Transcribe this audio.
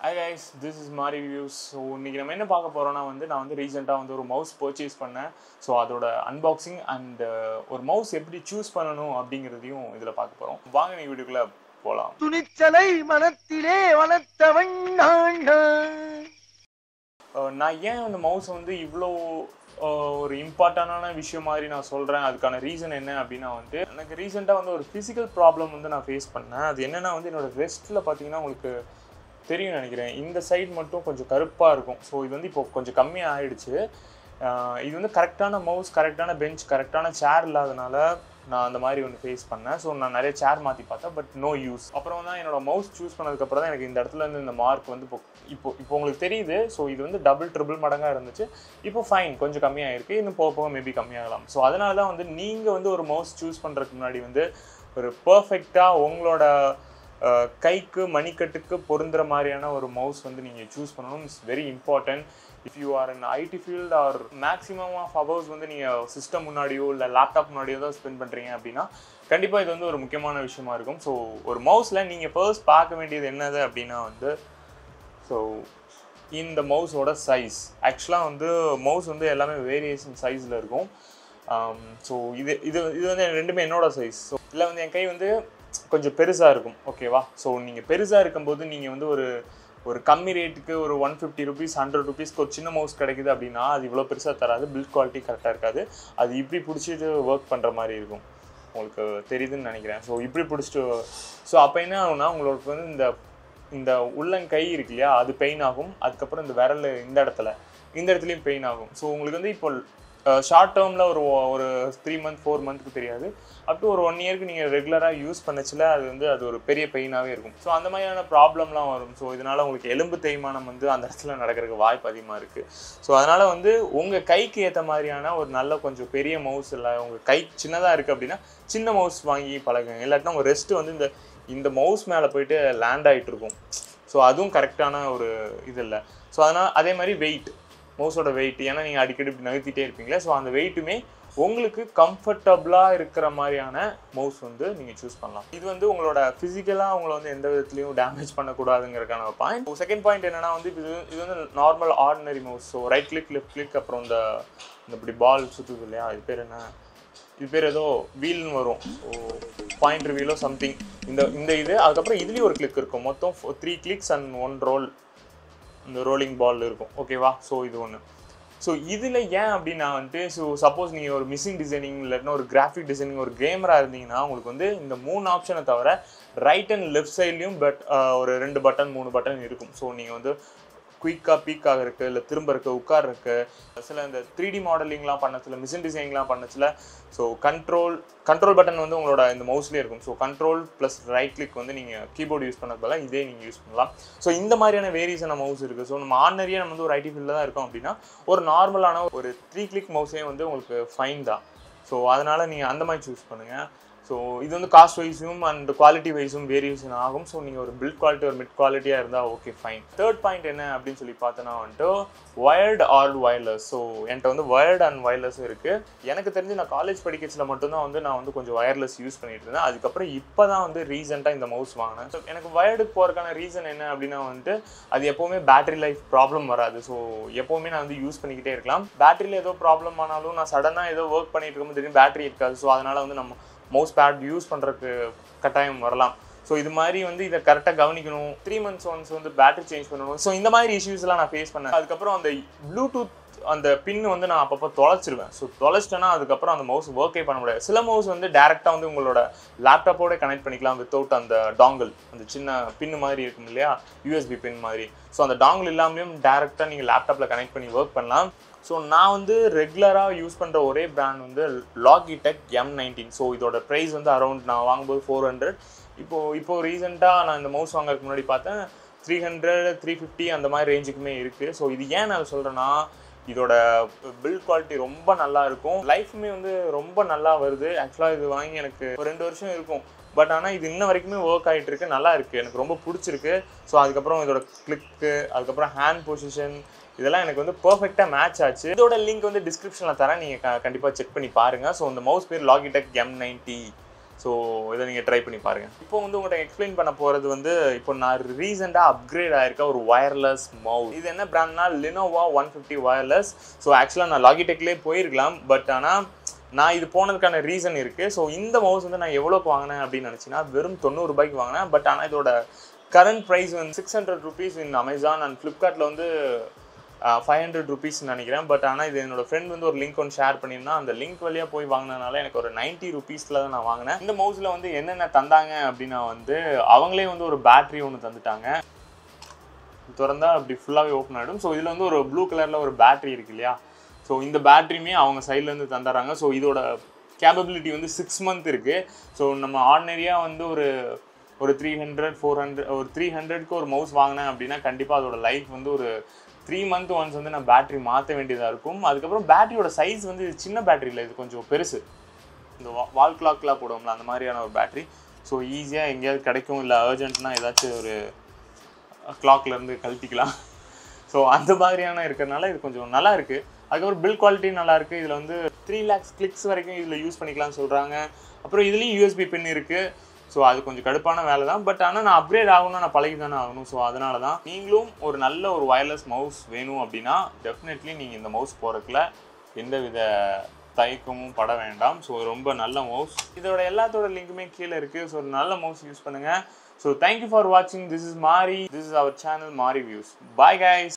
Hi guys, this is Mari Reviews. So இன்றைக்கி நம்ம என்ன பார்க்க போகிறோன்னா நான் ரீசெண்டாக ஒரு மவுஸ் பர்ச்சேஸ் பண்ணேன். ஸோ அதோட அன்பாக்சிங் அண்ட் ஒரு மவுஸ் எப்படி சூஸ் பண்ணணும் அப்படிங்கிறதையும் இதில் பார்க்க போகிறோம். வாங்க நீங்கள் வீடியோக்குள்ளே போகலாம். துணிச்சலை மனத்திலே வளர்த்தவன் நான் ஏன் அந்த மவுஸ் இவ்வளோ ஒரு இம்பார்ட்டண்டான விஷயம் மாதிரி நான் சொல்கிறேன். அதுக்கான ரீசன் என்ன அப்படின்னா எனக்கு ரீசெண்டாக ஒரு ஃபிசிக்கல் ப்ராப்ளம் நான் ஃபேஸ் பண்ணேன். அது என்னென்னா என்னோடய ரெஸ்ட்டில் பார்த்தீங்கன்னா உங்களுக்கு தெரியும் நினைக்கிறேன், இந்த சைடு மட்டும் கொஞ்சம் கருப்பாக இருக்கும். ஸோ இது இப்போ கொஞ்சம் கம்மியாக ஆகிடுச்சு. இது கரெக்டான மவுஸ், கரெக்டான பெஞ்ச், கரெக்டான சேர் இல்லாதனால நான் அந்த மாதிரி ஃபேஸ் பண்ணேன். ஸோ நான் நிறைய சேர் மாற்றி பார்த்தேன், பட் நோ யூஸ். அப்புறம் தான் என்னோடய மவுஸ் சூஸ் பண்ணதுக்கப்புறம் தான் எனக்கு இந்த இடத்துல இந்த மார்க் இப்போ உங்களுக்கு தெரியுது. ஸோ இது டபுள் ட்ரிபிள் மடங்காக இருந்துச்சு. இப்போ ஃபைன், கொஞ்சம் கம்மியாக இருக்குது. இன்னும் போக போக மேபி கம்மியாகலாம். ஸோ அதனால தான் நீங்கள் ஒரு மவுஸ் சூஸ் பண்ணுறதுக்கு முன்னாடி ஒரு பர்ஃபெக்டாக உங்களோட கைக்கு மணிக்கட்டுக்கு பொருந்துற மாதிரியான ஒரு மவுஸ் நீங்கள் சூஸ் பண்ணணும். It's very important. If you are in IT field or maximum of hours நீங்கள் சிஸ்டம் முன்னாடியோ இல்லை லேப்டாப் முன்னாடியோ தான் ஸ்பெண்ட் பண்ணுறீங்க அப்படின்னா கண்டிப்பாக இது ஒரு முக்கியமான விஷயமா இருக்கும். ஸோ ஒரு மவுஸில் நீங்கள் ஃபர்ஸ்ட் பார்க்க வேண்டியது என்னது அப்படின்னா ஸோ இந்த மவுஸோட சைஸ். ஆக்சுவலாக மவுஸ் எல்லாமே வேரியேஷன் சைஸில் இருக்கும். ஸோ இது ரெண்டுமே என்னோடய சைஸ். ஸோ இதில் என் கை கொஞ்சம் பெருசாக இருக்கும். ஓகேவா? ஸோ நீங்கள் பெருசாக இருக்கும்போது நீங்கள் ஒரு கம்மி ரேட்டுக்கு ஒரு 150 rupees 100 rupeesக்கு ஒரு சின்ன மவுஸ் கிடைக்குது அப்படின்னா அது இவ்வளோ பெருசாக தராது. பில்ட் குவாலிட்டி கரெக்டாக இருக்காது. அது இப்படி பிடிச்சிட்டு ஒர்க் பண்ணுற மாதிரி இருக்கும். உங்களுக்கு தெரியுதுன்னு நினைக்கிறேன். ஸோ இப்படி பிடிச்சிட்டு அப்போ என்ன ஆகும்னா உங்களுக்கு இந்த உள்ளங்கை இருக்கு இல்லையா, அது பெயின் ஆகும். அதுக்கப்புறம் இந்த விரல் இந்த இடத்துலையும் பெயின் ஆகும். ஸோ உங்களுக்கு இப்போ ஷார்ட் டேர்மில் ஒரு 3 month 4 monthக்கு தெரியாது. அப் டு ஒரு 1 yearக்கு நீங்கள் ரெகுலராக யூஸ் பண்ணச்சில் அது ஒரு பெரிய பெயினாகவே இருக்கும். ஸோ அந்த மாதிரியான ப்ராப்ளம்லாம் வரும். ஸோ இதனால் உங்களுக்கு எலும்பு தேய்மானம் அந்த இடத்துல நடக்கிறதுக்கு வாய்ப்பு அதிகமாக இருக்குது. ஸோ அதனால் உங்கள் கைக்கு ஏற்ற மாதிரியான ஒரு நல்ல கொஞ்சம் பெரிய மவுஸ், இல்லை உங்கள் கை சின்னதாக இருக்குது அப்படின்னா சின்ன மவுஸ் வாங்கி பழகுங்க. இல்லாட்டினா உங்கள் ரெஸ்ட்டு இந்த மவுஸ் மேலே போயிட்டு லேண்ட் ஆகிட்டு இருக்கும். ஸோ அதுவும் கரெக்டான ஒரு இது இல்லை. ஸோ அதனால் அதே மாதிரி வெயிட், மவுஸோட வெயிட், ஏன்னா நீங்கள் அடிக்கடி இப்படி நகர்த்திட்டே இருப்பீங்களே. ஸோ அந்த வெயிட்டுமே உங்களுக்கு கம்ஃபர்டபுளாக இருக்கிற மாதிரியான மவுஸ் நீங்கள் சூஸ் பண்ணலாம். இது உங்களோட ஃபிசிக்கலாக உங்களை எந்த விதத்துலையும் டேமேஜ் பண்ணக்கூடாதுங்கிறதுக்கான பாயிண்ட். செகண்ட் பாயிண்ட் என்னென்னா இது normal ordinary mouse. So right click, left click, அப்புறம் இந்த இப்படி பால் சுற்றுது இல்லையா, இது பேர் என்ன, இது பேர் ஏதோ வீல்னு வரும். ஸோ பாயிண்டர் வீலோ சம்திங். இது அதுக்கப்புறம் இதுலேயும் ஒரு கிளிக் இருக்கும். மொத்தம் 3 clicks அண்ட் 1 roll. இந்த ரோலிங் பால் இருக்கும். ஓகேவா? ஸோ இது ஒன்று. ஸோ இதில் ஏன் அப்படின்னா ஸோ சப்போஸ் நீங்கள் ஒரு மிஷின் டிசைனிங் இல்லைன்னா ஒரு கிராஃபிக் டிசைனிங் ஒரு கேமராக இருந்தீங்கன்னா உங்களுக்கு இந்த 3 ஆப்ஷனை தவிர ரைட் அண்ட் லெஃப்ட் சைட்லேயும் ஒரு 2 பட்டன் 3 பட்டன் இருக்கும். ஸோ நீங்கள் குயிக்காக பீக்காக இருக்குது, இல்லை திரும்ப இருக்குது, உட்கார் இருக்குது. சில இந்த 3D மாடலிங்லாம் பண்ணச்சில், மிஷின் டிசைனிங்லாம் பண்ணச்சில் ஸோ கண்ட்ரோல் பட்டன் உங்களோட இந்த மவுஸ்லேயே இருக்கும். So control plus right click நீங்கள் கீபோர்டு யூஸ் பண்ணது போல இதே நீங்கள் யூஸ் பண்ணலாம். ஸோ இந்த மாதிரியான வேரியேஷன் மவுஸ் இருக்குது. ஸோ நம்ம ஆர்டினரியாக நம்ம ஒரு ஐடி ஃபீல்டில் தான் இருக்கோம் அப்படின்னா ஒரு நார்மலான ஒரு 3 click மவுஸே உங்களுக்கு ஃபைன் தான். ஸோ அதனால் நீங்கள் அந்த மாதிரி சூஸ் பண்ணுங்கள். ஸோ இது காஸ்ட் வைஸும் அண்ட் குவாலிட்டி வைஸும் வேரியேஷன் ஆகும். ஸோ நீங்கள் ஒரு பில்ட் குவாலிட்டி ஒரு மிட் குவாலிட்டியாக இருந்தால் ஓகே ஃபைன். தேர்ட் பாயிண்ட் என்ன அப்படின்னு சொல்லி பார்த்தோன்னா வயர்டு ஆர் வயர்லெஸ். ஸோ என்கிட்ட வயர்டு அண்ட் வயர்லெஸும் இருக்குது. எனக்கு தெரிஞ்சு நான் காலேஜ் படிக்கச்சில் மட்டும்தான் நான் கொஞ்சம் வயர்லெஸ் யூஸ் பண்ணிட்டு இருந்தேன். அதுக்கப்புறம் இப்போ தான் ரீசெண்டாக இந்த மவுஸ் வாங்கினேன். ஸோ எனக்கு வயர்டுக்கு போகிறதுக்கான ரீசன் என்ன அப்படின்னா அது எப்போவுமே பேட்டரி லைஃப் ப்ராப்ளம் வராது. ஸோ எப்போவுமே நான் யூஸ் பண்ணிக்கிட்டே இருக்கலாம். பேட்டரியில் ஏதோ ப்ராப்ளம் ஆனாலும் நான் சடனாக ஏதோ ஒர்க் பண்ணிட்டு இருக்கும்போது திடீர்னு பேட்டரி இருக்காது. ஸோ அதனால் நம்ம மவுஸ் பேட் யூஸ் பண்ணுறதுக்கு கட்டாயம் வரலாம். ஸோ இது மாதிரி இதை கரெக்டாக கவனிக்கணும். 3 months ஒன்ஸ் பேட்டரி சேஞ்ச் பண்ணணும். ஸோ இந்த மாதிரி இஷ்யூஸ்லாம் நான் ஃபேஸ் பண்ணேன். அதுக்கப்புறம் அந்த ப்ளூடூத் அந்த பின் நான் அப்பப்போ தொலைச்சிருவேன். ஸோ தொலைச்சிட்டேன்னா அதுக்கப்புறம் அந்த மவுஸ் ஒர்க்கே பண்ண முடியாது. சில மவுஸ் டேரெக்டாக உங்களோட லேப்டாப்போட கனெக்ட் பண்ணிக்கலாம் வித்தவுட் அந்த டாங்கிள், அந்த சின்ன பின்னு மாதிரி இருக்கும் இல்லையா, USB பின் மாதிரி. ஸோ அந்த டாங்கிள் இல்லாமலேயும் டேரெக்டாக நீங்கள் லேப்டாப்பில் கனெக்ட் பண்ணி ஒர்க் பண்ணலாம். ஸோ நான் ரெகுலராக யூஸ் பண்ணுற ஒரே பிராண்ட் Logitech M19. ஸோ இதோட ப்ரைஸ் அரௌண்ட் நான் வாங்கும்போது 400. இப்போது ரீசெண்டாக நான் இந்த மவுஸ் வாங்குறதுக்கு முன்னாடி பார்த்தேன் 300 350 அந்த மாதிரி ரேஞ்சுக்குமே இருக்குது. ஸோ இது ஏன் நான் சொல்கிறேன்னா இதோட பில்ட் குவாலிட்டி ரொம்ப நல்லா இருக்கும். லைஃப்புமே ரொம்ப நல்லா வருது. ஆக்சுவலாக இது வாங்கி எனக்கு ஒரு 2 வருஷம் இருக்கும். பட் ஆனால் இது இன்ன வரைக்குமே ஒர்க் ஆகிட்டு இருக்கு, நல்லா இருக்குது, எனக்கு ரொம்ப பிடிச்சிருக்கு. ஸோ அதுக்கப்புறம் இதோட கிளிக்கு, அதுக்கப்புறம் ஹேண்ட் பொசிஷன், இதெல்லாம் எனக்கு பர்ஃபெக்டாக மேட்ச் ஆச்சு. இதோட லிங்க் டிஸ்கிரிப்ஷனில் தரேன், நீங்கள் கண்டிப்பாக செக் பண்ணி பாருங்கள். ஸோ இந்த மவுஸ் பேர் Logitech M90. ஸோ இதை நீங்கள் ட்ரை பண்ணி பாருங்கள். இப்போ வந்து உங்கள்கிட்ட எக்ஸ்பிளைன் பண்ண போகிறது வந்து இப்போ நான் ரீசெண்டாக அப்கிரேட் ஆகிருக்க ஒரு வயர்லெஸ் மவுஸ். இது என்ன பிராண்ட்னா Lenovo 150 வயர்லெஸ். ஸோ ஆக்சுவலாக நான் லாகிடெக்லேயே போயிருக்கலாம், பட் ஆனால் நான் இது போனதுக்கான ரீசன் இருக்குது. ஸோ இந்த மவுஸ் வந்து நான் எவ்வளோக்கு வாங்கினேன் அப்படின்னு நினச்சின்னா வெறும் 90 ரூபாய்க்கு வாங்கினேன். பட் ஆனால் இதோட கரண்ட் ப்ரைஸ் வந்து 600 rupees இன் அமேசான் அண்ட் ஃப்ளிப்கார்ட்டில் வந்து 500 rupees நினைக்கிறேன். பட் ஆனால் இது என்னோட ஃப்ரெண்ட் வந்து ஒரு லிங்க் ஒன்று ஷேர் பண்ணியிருந்தா, அந்த லிங்க் வழியாக போய் வாங்கினதுனால எனக்கு ஒரு 90 rupeesல தான் நான் வாங்கினேன். இந்த மவுஸில் வந்து என்னென்ன தந்தாங்க அப்படின்னா வந்து அவங்களே வந்து ஒரு பேட்ரி ஒன்று தந்துட்டாங்க. திறந்தா அப்படி ஃபுல்லாகவே ஓப்பன் ஆகிடும். ஸோ இதில் வந்து ஒரு ப்ளூ கலரில் ஒரு பேட்ரி இருக்கு இல்லையா, ஸோ இந்த பேட்ரியுமே அவங்க சைட்லேருந்து தந்துடுறாங்க. ஸோ இதோட கேப்பபிலிட்டி வந்து 6 months இருக்குது. ஸோ நம்ம ஆர்டினரியாக வந்து ஒரு 300 400 ஒரு 300க்கு ஒரு மவுஸ் வாங்கினேன் அப்படின்னா கண்டிப்பாக அதோட லைஃப் வந்து ஒரு 3 months ஒன்ஸ் வந்து நான் பேட்ரி மாற்ற வேண்டியதாக இருக்கும். அதுக்கப்புறம் பேட்டரியோட சைஸ் வந்து இது சின்ன பேட்டரி இல்லை, இது கொஞ்சம் பெருசு. இந்த வால் கிளாக்லாம் போடுவோம்ல அந்த மாதிரியான ஒரு பேட்ரி. ஸோ ஈஸியாக எங்கேயாவது கிடைக்கும், இல்லை அர்ஜென்ட்னா ஏதாச்சும் ஒரு கிளாக்லேருந்து கழட்டிக்கலாம். ஸோ அந்த மாதிரியான இருக்கிறதுனால இது கொஞ்சம் நல்லா இருக்குது. அதுக்கப்புறம் பில் குவாலிட்டி நல்லாயிருக்கு. இதில் வந்து 3 lakhs clicks வரைக்கும் இதில் யூஸ் பண்ணிக்கலாம்னு சொல்கிறாங்க. அப்புறம் இதுலேயும் USB பின் இருக்குது. ஸோ அது கொஞ்சம் கடுப்பான வேலை தான். பட் ஆனால் நான் அப்கிரேட் ஆகணும்னா நான் பழகி தானே ஆகணும். ஸோ அதனால தான் நீங்களும் ஒரு நல்ல ஒரு வயர்லெஸ் மவுஸ் வேணும் அப்படின்னா டெஃபினெட்லி நீங்கள் இந்த மவுஸ் போகிறதுல எந்தவித தயக்கமும் பட வேண்டாம். ஸோ ரொம்ப நல்ல மவுஸ். இதோட எல்லாத்தோட லிங்க்குமே கீழே இருக்குது. ஸோ நல்ல மவுஸ் யூஸ் பண்ணுங்கள். ஸோ தேங்க்யூ ஃபார் வாட்சிங். திஸ் இஸ் மாரி. திஸ் இஸ் அவர் சேனல் மாரி வியூஸ். Bye guys.